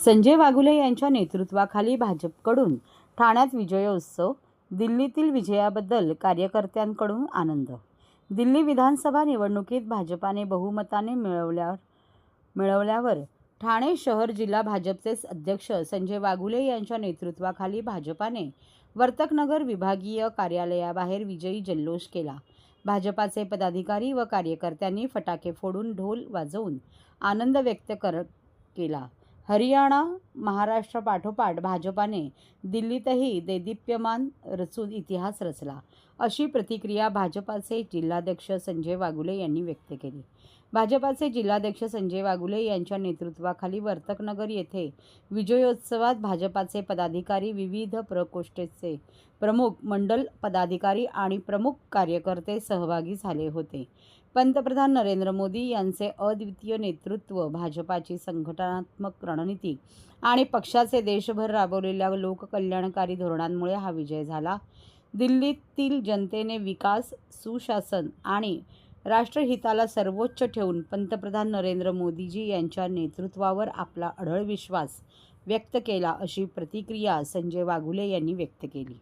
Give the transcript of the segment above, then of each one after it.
संजय वाघुले यांच्या नेतृत्वाखाली भाजपकडून ठाण्यात विजयोत्सव, दिल्लीतील विजयाबद्दल कार्यकर्त्यांकडून आनंद। दिल्ली विधानसभा निवडणुकीत भाजपाने बहुमताने मिळवल्यावर ठाणे शहर जिल्हा भाजपचे अध्यक्ष संजय वाघुले यांच्या नेतृत्वाखाली भाजपाने वर्तकनगर विभागीय कार्यालयाबाहेर विजयी जल्लोष केला। भाजपाचे पदाधिकारी व कार्यकर्त्यांनी फटाके फोडून ढोल वाजवून आनंद व्यक्त केला। हरियाणा, महाराष्ट्र पाठोपाठ भाजपाने दिल्लीतही देदीप्यमान रचून इतिहास रचला, अशी प्रतिक्रिया भाजपाचे जिल्हाध्यक्ष संजय वाघुले यांनी व्यक्त केली। भाजपाचे जिल्हाध्यक्ष संजय वाघुले यांच्या नेतृत्वाखाली वर्तकनगर येथे विजयोत्सवात भाजपाचे पदाधिकारी, विविध प्रकोष्ठेचे प्रमुख, मंडल पदाधिकारी आणि प्रमुख कार्यकर्ते सहभागी झाले होते। पंतप्रधान नरेंद्र मोदी यांचे अद्वितीय नेतृत्व, भाजपाची संघटनात्मक रणनीती आणि पक्षाचे देशभर राबवलेल्या लोककल्याणकारी धोरणांमुळे हा विजय झाला। दिल्लीतील जनतेने विकास, सुशासन आणि राष्ट्रहिताला सर्वोच्च ठेवून पंतप्रधान नरेंद्र मोदीजी यांच्या नेतृत्वावर आपला अढळ विश्वास व्यक्त केला, अशी प्रतिक्रिया संजय वाघुले यांनी व्यक्त केली।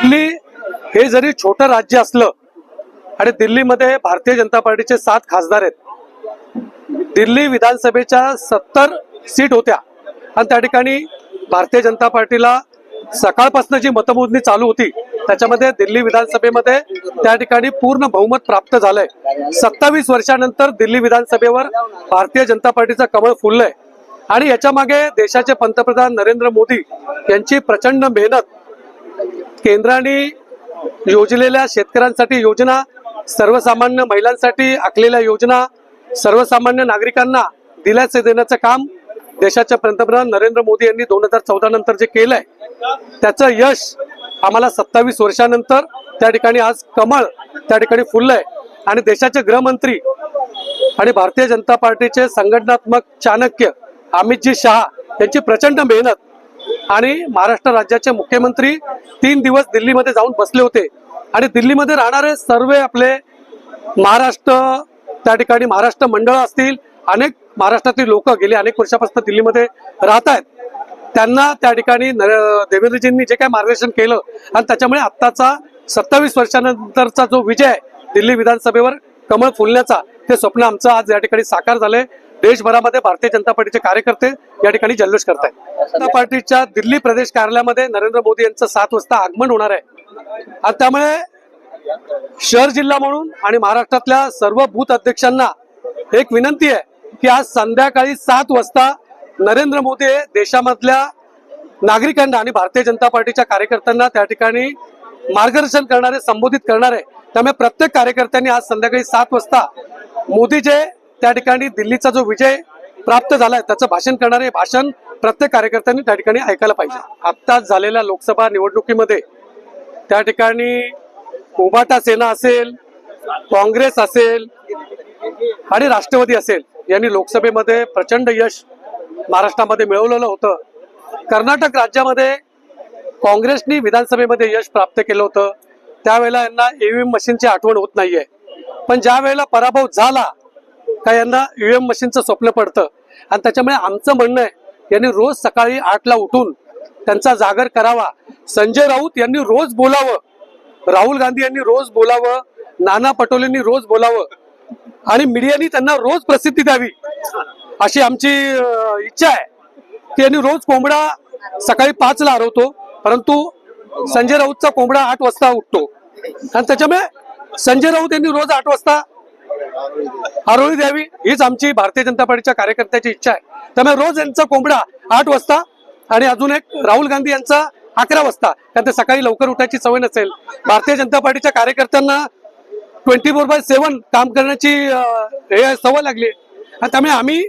दिल्ली हे जरी छोटं राज्य असलं आणि दिल्लीमध्ये भारतीय जनता पार्टीचे 7 खासदार आहेत। दिल्ली विधानसभेच्या 70 सीट होत्या आणि त्या ठिकाणी भारतीय जनता पार्टीला सकाळपासून जी मतमोजणी चालू होती त्याच्यामध्ये दिल्ली विधानसभेमध्ये त्या ठिकाणी पूर्ण बहुमत प्राप्त झालंय। 27 वर्षानंतर दिल्ली विधानसभेवर भारतीय जनता पार्टीचं कमळ फुललंय आणि याच्या मागे देशाचे पंतप्रधान नरेंद्र मोदी यांची प्रचंड मेहनत, केंद्राने योजलेल्या शेतकऱ्यांसाठी योजना, सर्वसामान्य महिलांसाठी आखलेल्या योजना, सर्वसामान्य नागरिकांना दिलासे देण्याचं काम देशाच्या पंतप्रधान नरेंद्र मोदी यांनी 2014 नंतर जे केलंय त्याचं यश आम्हाला 27 वर्षानंतर त्या ठिकाणी आज कमळ त्या ठिकाणी फुललंय आणि देशाचे गृहमंत्री आणि भारतीय जनता पार्टीचे संघटनात्मक चाणक्य अमितजी शहा यांची प्रचंड मेहनत आणि महाराष्ट्र राज्याचे मुख्यमंत्री 3 दिवस दिल्लीमध्ये जाऊन बसले होते आणि दिल्लीमध्ये राहणारे सर्व आपले महाराष्ट्र त्या ठिकाणी महाराष्ट्र मंडळ असतील, अनेक महाराष्ट्रातील लोक गेले अनेक वर्षापासून दिल्लीमध्ये राहत आहेत, त्यांना त्या ठिकाणी देवेंद्रजींनी जे काही मार्गदर्शन केलं आणि त्याच्यामुळे आत्ताचा 27 वर्षानंतरचा जो विजय दिल्ली विधानसभेवर कमळ फुलण्याचा ते स्वप्न आमचं आज या ठिकाणी साकार झालंय। देशभरामध्ये भारतीय जनता पार्टीचे कार्यकर्ते या ठिकाणी जल्लोष करत आहेत। जनता पार्टीच्या दिल्ली प्रदेश कार्यालयामध्ये नरेंद्र मोदी यांचं 7 वाजता आगमन होणार आहे आणि त्यामुळे शहर जिल्हा म्हणून आणि महाराष्ट्रातल्या सर्व बूथ अध्यक्षांना एक विनंती आहे की आज संध्याकाळी 7 वाजता नरेंद्र मोदी देशामधल्या नागरिकांना आणि भारतीय जनता पार्टीच्या कार्यकर्त्यांना त्या ठिकाणी मार्गदर्शन करणारे, संबोधित करणारे। त्यामुळे प्रत्येक कार्यकर्त्यांनी आज संध्याकाळी 7 वाजता मोदीचे त्या ठिकाणी दिल्लीचा जो विजय प्राप्त झालाय त्याचं भाषण करणारे भाषण प्रत्येक कार्यकर्त्यांनी त्या ठिकाणी ऐकायला पाहिजे. आत्ताच झालेल्या लोकसभा निवडणुकीमध्ये त्या ठिकाणी उभाटा सेना असेल, काँग्रेस असेल आणि राष्ट्रवादी असेल यांनी लोकसभेमध्ये प्रचंड यश महाराष्ट्रामध्ये मिळवलेलं होतं. कर्नाटक राज्यामध्ये काँग्रेसनी विधानसभेमध्ये यश प्राप्त केलं होतं. त्यावेळेला यांना ईव्हीएम मशीनची आठवण होत नाहीये. पण ज्या वेळेला पराभव झाला का यांना ईव्हीएम मशीनचं स्वप्न पडतं. आणि त्याच्यामुळे आमचं म्हणणं आहे यांनी रोज सकाळी 8ला उठून त्यांचा जागर करावा. संजय राऊत यांनी रोज बोलावं, राहुल गांधी यांनी रोज बोलावं, नाना पटोलेंनी रोज बोलावं आणि मीडियानी त्यांना रोज प्रसिद्धी द्यावी अशी आमची इच्छा आहे. की यांनी रोज कोंबडा सकाळी 5ला हरवतो, परंतु संजय राऊतचा कोंबडा 8 वाजता उठतो. आणि त्याच्यामुळे संजय राऊत यांनी रोज 8 वाजता आरोळी द्यावी हीच आमची भारतीय जनता पार्टीच्या कार्यकर्त्याची इच्छा आहे. त्यामुळे रोज यांचा कोंबडा 8 वाजता आणि अजून एक राहुल गांधी यांचा 11 वाजता, कारण ते सकाळी लवकर उठायची सवय नसेल. भारतीय जनता पार्टीच्या कार्यकर्त्यांना 24/7 काम करण्याची हे सवय लागली आणि त्यामुळे आम्ही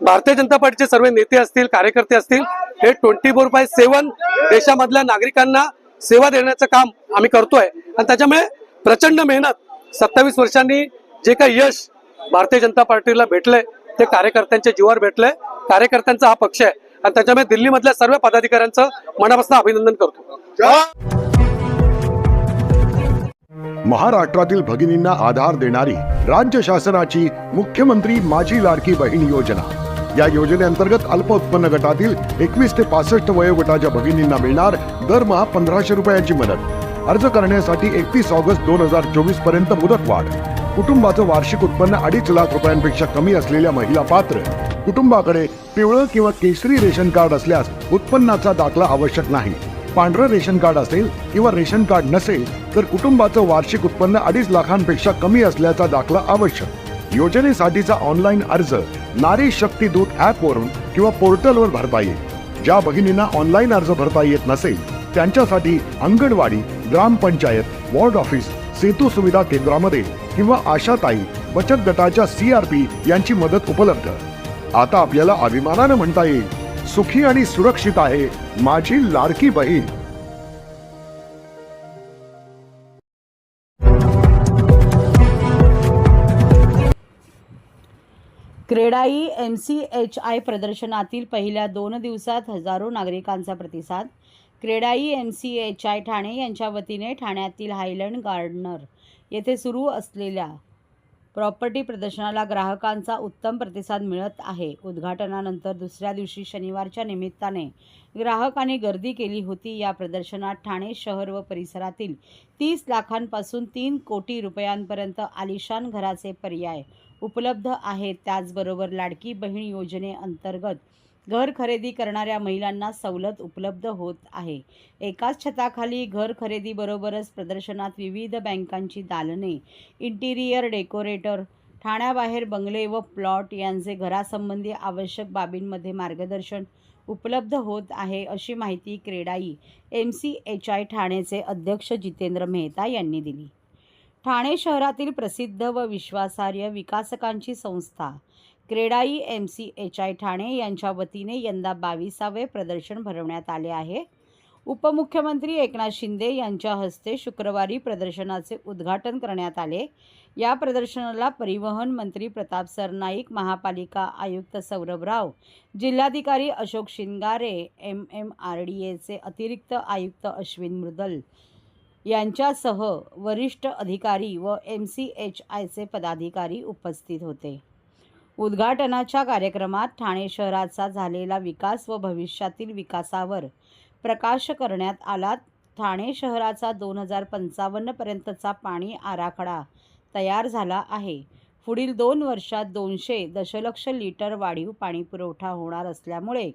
भारतीय जनता पार्टीचे सर्व नेते असतील, कार्यकर्ते असतील, हे 24/7 देशामधल्या नागरिकांना सेवा देण्याचं काम आम्ही करतोय. आणि त्याच्यामुळे प्रचंड मेहनत 27 वर्षांनी जे काही यश भारतीय जनता पार्टीला भेटलंय ते कार्यकर्त्यांच्या जीवावर भेटलंय. कार्यकर्त्यांचा हा पक्ष आहे आणि त्याच्यामुळे दिल्लीमधल्या सर्व पदाधिकाऱ्यांचं मनापासून अभिनंदन करतो. महाराष्ट्रातील भगिनींना आधार देणारी राज्य शासनाची मुख्यमंत्री माझी लाडकी बहीण योजना. या योजनेअंतर्गत अल्प उत्पन्न गटातील 21 ते 65 वयोगटाच्या भगिनींना मिळणार दरमहा 1500 रुपयांची मदत. अर्ज करण्यासाठी 31 ऑगस्ट 2024 पर्यंत मुदतवाढ. कुटुंबाचं वार्षिक उत्पन्न 2.5 लाख रुपयांपेक्षा कमी असलेल्या महिला पात्र. कुटुंबाकडे पिवळं किंवा केशरी रेशन कार्ड असल्यास उत्पन्नाचा दाखला आवश्यक नाही. पांढरं रेशन कार्ड असेल किंवा रेशन कार्ड नसेल तर कुटुंबाचं वार्षिक उत्पन्न 2.5 लाखांपेक्षा कमी असल्याचा दाखला आवश्यक. योजनेसाठीचा ऑनलाईन अर्ज नारी शक्ती दूत ॲपवरून किंवा पोर्टलवर भरता येईल. ज्या भगिनींना ऑनलाईन अर्ज भरता येत नसेल त्यांच्यासाठी अंगणवाडी, ग्रामपंचायत, वॉर्ड ऑफिस, सेतू सुविधा केंद्रामध्ये किंवा आशाताई बचत गटाच्या CRP यांची मदत उपलब्ध. आता आपल्याला अभिमानानं म्हणता येईल, सुखी आणि सुरक्षित आहे माझी लाडकी बहीण. क्रेडाई MCHI प्रदर्शनातील पहिल्या 2 दिवसात हजारो नागरिकांचा प्रतिसाद. क्रेडाई MCHI ठाणे यांच्या वतीने ठाण्यातील हायलँड गार्डनर येथे सुरू असलेल्या प्रॉपर्टी प्रदर्शनाला ग्राहकांचा उत्तम प्रतिसाद मिळत आहे. उद्घाटनानंतर दुसऱ्या दिवशी शनिवारच्या निमित्ताने ग्राहकांनी गर्दी केली होती. या प्रदर्शनात ठाणे शहर व परिसरातील 30 लाखांपासून 3 कोटी रुपयांपर्यंत आलिशान घराचे पर्याय उपलब्ध आहेत. त्याचबरोबर लाडकी बहीण योजनेअंतर्गत घर खरेदी करणाऱ्या महिलांना सवलत उपलब्ध होत आहे. एकाच छताखाली घर खरेदीबरोबरच प्रदर्शनात विविध बँकांची दालने, इंटिरियर डेकोरेटर, ठाण्याबाहेर बंगले व प्लॉट यांचे घरासंबंधी आवश्यक बाबींमध्ये मार्गदर्शन उपलब्ध होत आहे, अशी माहिती क्रेडाई MCHI ठाणेचे अध्यक्ष जितेंद्र मेहता यांनी दिली. ठाणे शहरातील प्रसिद्ध व विश्वासार्ह विकासकांची संस्था क्रेडाई MCHI ठाणे यांच्या वतीने यंदा 22वे प्रदर्शन भरवण्यात आले आहे. उपमुख्यमंत्री एकनाथ शिंदे यांच्या हस्ते शुक्रवारी प्रदर्शनाचे उद्घाटन करण्यात आले. या प्रदर्शनाला परिवहन मंत्री प्रताप सरनाईक, महापालिका आयुक्त सौरभ राव, जिल्हाधिकारी अशोक शिंगारे, MMRDAचे अतिरिक्त आयुक्त अश्विन मुदल यांच्यासह वरिष्ठ अधिकारी व MCHIचे पदाधिकारी उपस्थित होते. उद्घाटनाच्या कार्यक्रमात ठाणे शहराचा झालेला विकास व भविष्यातील विकासावर प्रकाश करण्यात आला. ठाणे शहराचा 2055 पर्यंतचा पाणी आराखडा तयार झाला आहे. पुढील 2 वर्षात 200 दशलक्ष लिटर वाढीव पाणीपुरवठा होणार असल्यामुळे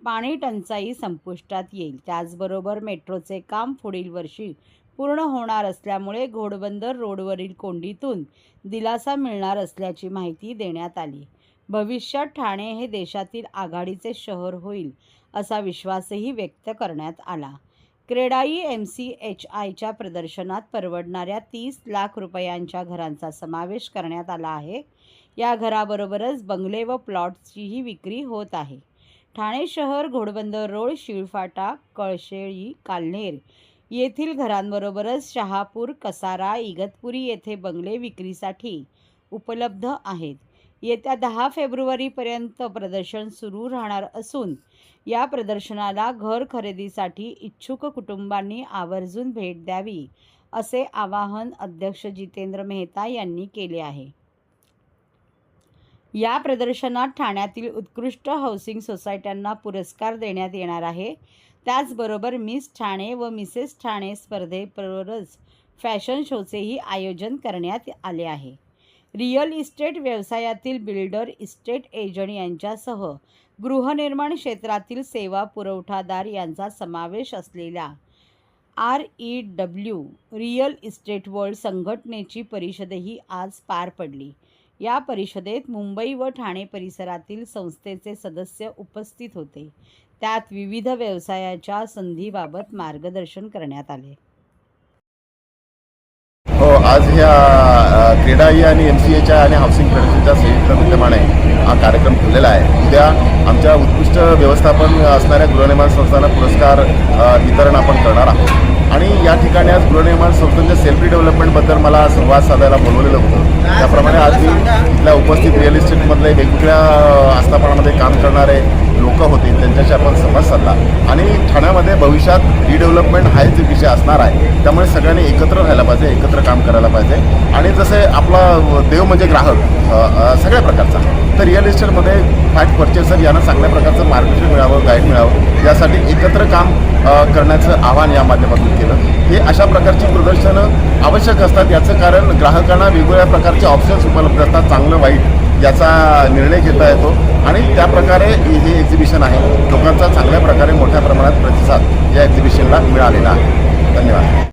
पाणी टंचाई संपुष्टात येईल. त्याचबरोबर मेट्रोचे काम पुढील वर्षी पूर्ण होणार असल्यामुळे घोडबंदर रोडवरील कोंडीतून दिलासा मिळणार असल्याची माहिती देण्यात आली. भविष्यात ठाणे हे देशातील आघाडीचे शहर होईल असा विश्वासही व्यक्त करण्यात आला. क्रेडाई MCHIच्या प्रदर्शनात परवडणाऱ्या 30 लाख रुपयांच्या घरांचा समावेश करण्यात आला आहे. या घराबरोबरच बंगले व प्लॉट्सचीही विक्री होत आहे. ठाणे शहर, घोडबंदर रोड, शिळफाटा, कळशेळी, काल्हेर येथील घरांबरोबरच शहापूर, कसारा, इगतपुरी येथे बंगले विक्रीसाठी उपलब्ध आहेत. येत्या 10 फेब्रुवारीपर्यंत प्रदर्शन सुरू राहणार असून या प्रदर्शनाला घर खरेदीसाठी इच्छुक कुटुंबांनी आवर्जून भेट द्यावी, असे आवाहन अध्यक्ष जितेंद्र मेहता यांनी केले आहे. या प्रदर्शनात ठाण्यातील उत्कृष्ट हाऊसिंग सोसायट्यांना पुरस्कार देण्यात येणार आहे. त्याचबरोबर मिस ठाणे व मिसेस ठाणे स्पर्धेबरोबरच फॅशन शोचेही आयोजन करण्यात आले आहे. रिअल इस्टेट व्यवसायातील बिल्डर, इस्टेट एजंट यांच्यासह गृहनिर्माण क्षेत्रातील सेवा पुरवठादार यांचा समावेश असलेल्या REW रिअल इस्टेट वर्ल्ड संघटनेची परिषदही आज पार पडली. या परिषदेत मुंबई व ठाणे परिसरातील संस्थेचे सदस्य उपस्थित होते. त्यात विविध व्यवसायाच्या संधीबाबत मार्गदर्शन करण्यात आले. हो, आज ह्या क्रीडा आणि MCAच्या आणि हाऊसिंग फेडरेशनच्या संयुक्त विद्यमाने हा कार्यक्रम ठेवलेला आहे. उद्या आमच्या उत्कृष्ट व्यवस्थापन असणाऱ्या गृहनिर्माण संस्थांना पुरस्कार वितरण आपण करणार आहोत. आणि या ठिकाणी आज गृहनिर्माण संस्थांच्या सेल्फ डेव्हलपमेंटबद्दल मला संवाद साधायला बोलवलेलं होतं. त्याप्रमाणे आज मी इथल्या उपस्थित रिअल इस्टेटमधले वेगवेगळ्या आस्थापनामध्ये काम करणारे लोक होते, त्यांच्याशी आपण संवाद साधला. आणि ठाण्यामध्ये भविष्यात रिडेव्हलपमेंट हाच एक विषय असणार आहे. त्यामुळे सगळ्यांनी एकत्र राहायला पाहिजे, एकत्र काम करायला पाहिजे. आणि जसे आपला देव म्हणजे ग्राहक सगळ्या प्रकारचा, तर रिअल इस्टेटमध्ये फ्लॅट पर्चेसर यांना चांगल्या प्रकारचं मार्गदर्शन मिळावं, गाईड मिळावं, यासाठी एकत्र काम करण्याचं आवाहन या माध्यमातून केलं. हे अशा प्रकारची प्रदर्शनं आवश्यक असतात. याचं कारण ग्राहकांना वेगवेगळ्या प्रकारचे ऑप्शन्स उपलब्ध असतात, चांगलं वाईट याचा निर्णय घेता येतो. आणि त्याप्रकारे हे एक्झिबिशन आहे. लोकांचा चांगल्या प्रकारे मोठ्या प्रमाणात प्रतिसाद या एक्झिबिशनला मिळालेला आहे. धन्यवाद.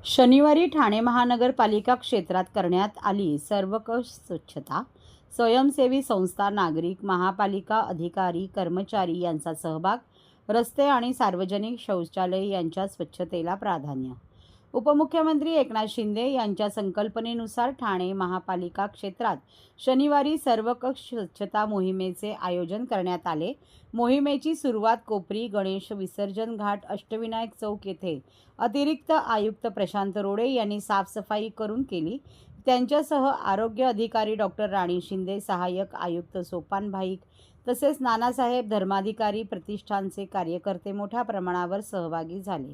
शनिवारी ठाणे महानगरपालिका क्षेत्रात करण्यात आली सर्वंकष स्वच्छता. स्वयंसेवी संस्था, नागरिक, महापालिका अधिकारी, कर्मचारी यांचा सहभाग. रस्ते आणि सार्वजनिक शौचालय यांच्या स्वच्छतेला प्राधान्य. उपमुख्यमंत्री एकनाथ शिंदे यांच्या संकल्पनेनुसार ठाणे महापालिका क्षेत्रात शनिवारी सर्वंकष स्वच्छता मोहिमेचे आयोजन करण्यात आले. मोहिमेची सुरुवात कोपरी गणेश विसर्जन घाट, अष्टविनायक चौक येथे अतिरिक्त आयुक्त प्रशांत रोडे यांनी साफसफाई करून केली. त्यांच्यासह आरोग्य अधिकारी डॉक्टर राणी शिंदे, सहाय्यक आयुक्त सोपान भाईक तसेच नानासाहेब धर्माधिकारी प्रतिष्ठानचे कार्यकर्ते मोठ्या प्रमाणावर सहभागी झाले.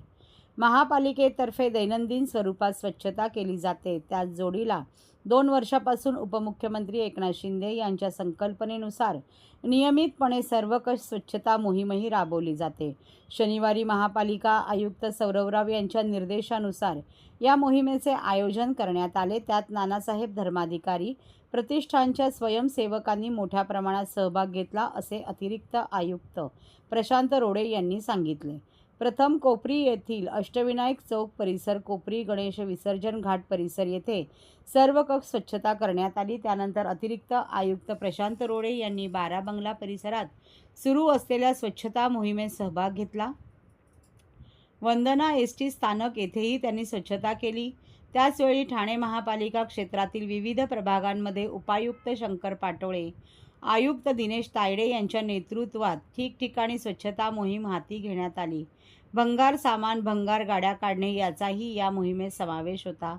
महापालिकेतर्फे दैनंदिन स्वरूपात स्वच्छता केली जाते. त्याच जोडीला 2 वर्षापासून उपमुख्यमंत्री एकनाथ शिंदे यांच्या संकल्पनेनुसार नियमितपणे सर्वंकष स्वच्छता मोहीमही राबवली जाते. शनिवारी महापालिका आयुक्त सौरवराव यांच्या निर्देशानुसार या मोहिमेचे आयोजन करण्यात आले. त्यात नानासाहेब धर्माधिकारी प्रतिष्ठानच्या स्वयंसेवकांनी मोठ्या प्रमाणात सहभाग घेतला, असे अतिरिक्त आयुक्त प्रशांत रोडे यांनी सांगितले. प्रथम कोपरी येथील अष्टविनायक चौक परिसर, कोपरी गणेश विसर्जन घाट परिसर येथे सर्व कक्ष स्वच्छता करण्यात आली. त्यानंतर अतिरिक्त आयुक्त प्रशांत रोडे यांनी बारा बंगला परिसरात सुरू असलेल्या स्वच्छता मोहिमेत सहभाग घेतला. वंदना एसटी स्थानक येथेही त्यांनी स्वच्छता केली. त्याचवेळी ठाणे महापालिका क्षेत्रातील विविध प्रभागांमध्ये उपायुक्त शंकर पाटोळे, आयुक्त दिनेश तायडे यांच्या नेतृत्वात ठिकठिकाणी स्वच्छता मोहीम हाती घेण्यात आली. भंगार सामान, भंगार गाड्या काढणे याचाही या मोहिमेत समावेश होता.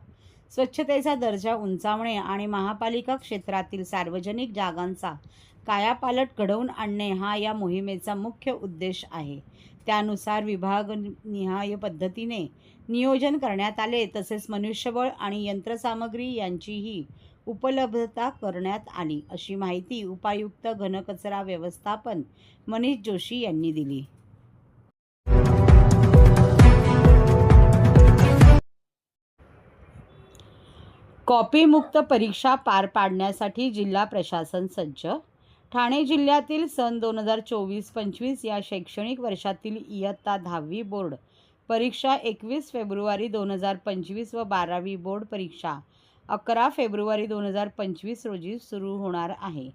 स्वच्छतेचा दर्जा उंचावणे आणि महापालिका क्षेत्रातील सार्वजनिक जागांचा कायापालट घडवून आणणे हा या मोहिमेचा मुख्य उद्देश आहे. त्यानुसार विभागनिहाय पद्धतीने नियोजन करण्यात आले. तसेच मनुष्यबळ आणि यंत्रसामग्री यांचीही उपलब्धता करण्यात आली, अशी माहिती उपायुक्त घनकचरा व्यवस्थापन मनीष जोशी यांनी दिली. कॉपीमुक्त परीक्षा पार पाडण्यासाठी जिल्हा प्रशासन सज्ज. ठाणे जिल्ह्यातील सन 2024-25 या शैक्षणिक वर्षातील इयत्ता 10वी बोर्ड परीक्षा 21 फेब्रुवारी 2025 व 12वी बोर्ड परीक्षा 11 फेब्रुवारी 2025 रोजी सुरू होणार आहे.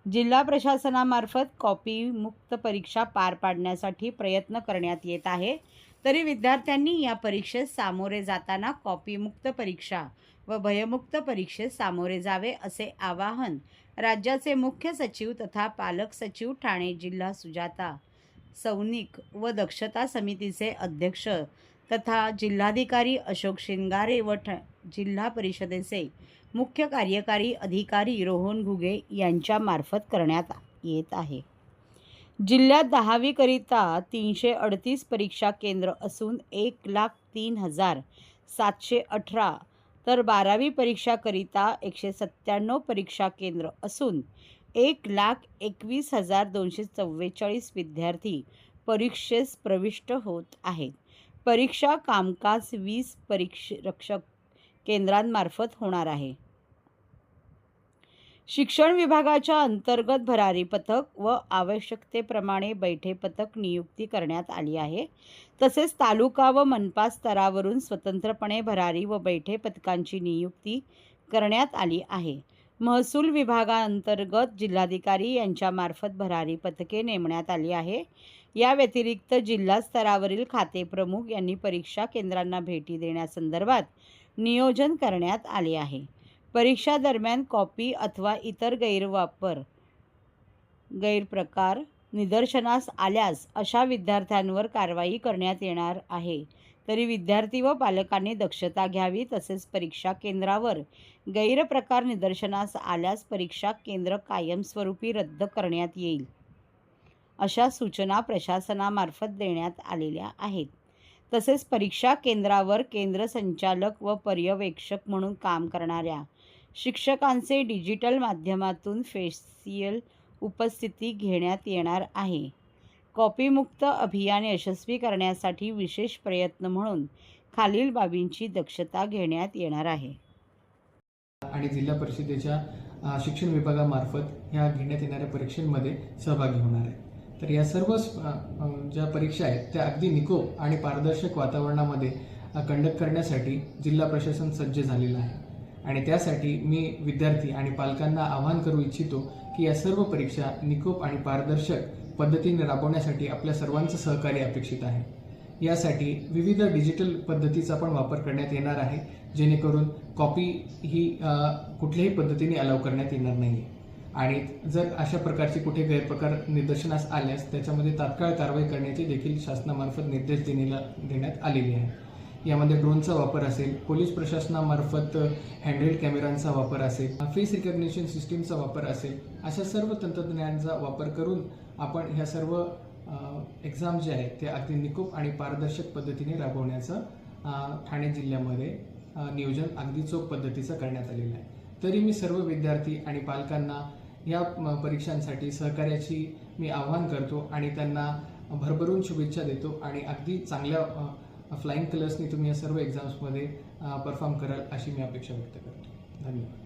जिल्हा प्रशासनामार्फत कॉपीमुक्त परीक्षा पार पाडण्यासाठी प्रयत्न करण्यात येत आहे. तरी विद्यार्थ्यांनी या परीक्षेस सामोरे जाताना कॉपीमुक्त परीक्षा व भयमुक्त परीक्षेस सामोरे जावे, असे आवाहन राज्याचे मुख्य सचिव तथा पालक सचिव ठाणे जिल्हा सुजाता सौनिक व दक्षता समितीचे अध्यक्ष तथा जिल्हाधिकारी अशोक शिंगारे व जिल्हा परिषदेचे मुख्य कार्यकारी अधिकारी रोहन घुगे यांच्या मार्फत करण्यात येत आहे. जिल्ह्यात 10वी करिता 338 परीक्षा केंद्र असून 1,03,718 तर 12वी परीक्षा करिता 197 परीक्षा केंद्र असून 1,21,244 विद्यार्थी परीक्षेस प्रविष्ट होत आहेत. परीक्षा कामकाज 20 परीक्षक केंद्रांमार्फत होणार आहे. शिक्षण विभागाच्या अंतर्गत भरारी पथक व आवश्यकतेप्रमाणे बैठे पथक नियुक्ती करण्यात आली आहे. तसेच तालुका व मनपा स्तरावरून स्वतंत्रपणे भरारी व बैठे पथकांची नियुक्ती करण्यात आली आहे. महसूल विभागाअंतर्गत जिल्हाधिकारी यांच्यामार्फत भरारी पथके नेमण्यात आली आहे. या व्यतिरिक्त जिल्हा स्तरावरील खाते प्रमुख यांनी परीक्षा केंद्रांना भेटी देण्यासंदर्भात नियोजन करण्यात आले आहे. परीक्षा दरम्यान कॉपी अथवा इतर गैरप्रकार निदर्शनास आल्यास अशा विद्यार्थ्यांवर कारवाई करण्यात येणार आहे. तरी विद्यार्थी व पालकांनी दक्षता घ्यावी. तसेच परीक्षा केंद्रावर गैरप्रकार निदर्शनास आल्यास परीक्षा केंद्र कायमस्वरूपी रद्द करण्यात येईल, अशा सूचना प्रशासनामार्फत देण्यात आलेल्या आहेत. तसेच परीक्षा केंद्रावर केंद्र संचालक व पर्यवेक्षक म्हणून काम करणाऱ्या शिक्षकांचे डिजिटल माध्यमातून फेशियल उपस्थिती घेण्यात येणार आहे. कॉपीमुक्त अभियान यशस्वी करण्यासाठी विशेष प्रयत्न म्हणून खालील बाबींची दक्षता घेण्यात येणार आहे. आणि जिल्हा परिषदेच्या शिक्षण विभागामार्फत ह्या घेण्यात येणाऱ्या परीक्षांमध्ये सहभागी होणार आहे. तर या सर्व ज्या परीक्षा आहेत त्या अगदी निकोप आणि पारदर्शक वातावरणामध्ये कंडक्ट करण्यासाठी जिल्हा प्रशासन सज्ज झालेलं आहे. आणि त्यासाठी मी विद्यार्थी आणि पालकांना आवाहन करू इच्छितो की या सर्व परीक्षा निकोप आणि पारदर्शक पद्धतीने राबवण्यासाठी आपल्या सर्वांचं सहकार्य अपेक्षित आहे. यासाठी विविध डिजिटल पद्धतीचा पण वापर करण्यात येणार आहे, जेणेकरून कॉपी ही कुठल्याही पद्धतीने अलाव करण्यात येणार नाही. आणि जर अशा प्रकारचे कुठे गैरप्रकार निदर्शनास आल्यास त्याच्यामध्ये तात्काळ कारवाई करण्याचे देखील शासनामार्फत निर्देश देण्यात आलेले आहे. यामध्ये ड्रोनचा वापर असेल, पोलीस प्रशासनामार्फत हँडहेल्ड कॅमेरांचा वापर असेल, फेस रिकग्निशन सिस्टीमचा वापर असेल, अशा सर्व तंत्रज्ञानाचा वापर करून आपण ह्या सर्व एक्झाम जे आहेत ते अगदी निकोप आणि पारदर्शक पद्धतीने राबवण्याचं ठाणे जिल्ह्यामध्ये नियोजन अगदी चोख पद्धतीचं करण्यात आलेलं आहे. तरी मी सर्व विद्यार्थी आणि पालकांना या परीक्षांसाठी सहकार्याची मी आवाहन करतो आणि त्यांना भरभरून शुभेच्छा देतो. आणि अगदी चांगल्या फ्लाइंग कलर्सनी तुम्ही या सर्व एक्झाम्समध्ये परफॉर्म कराल अशी मी अपेक्षा व्यक्त करतो. धन्यवाद.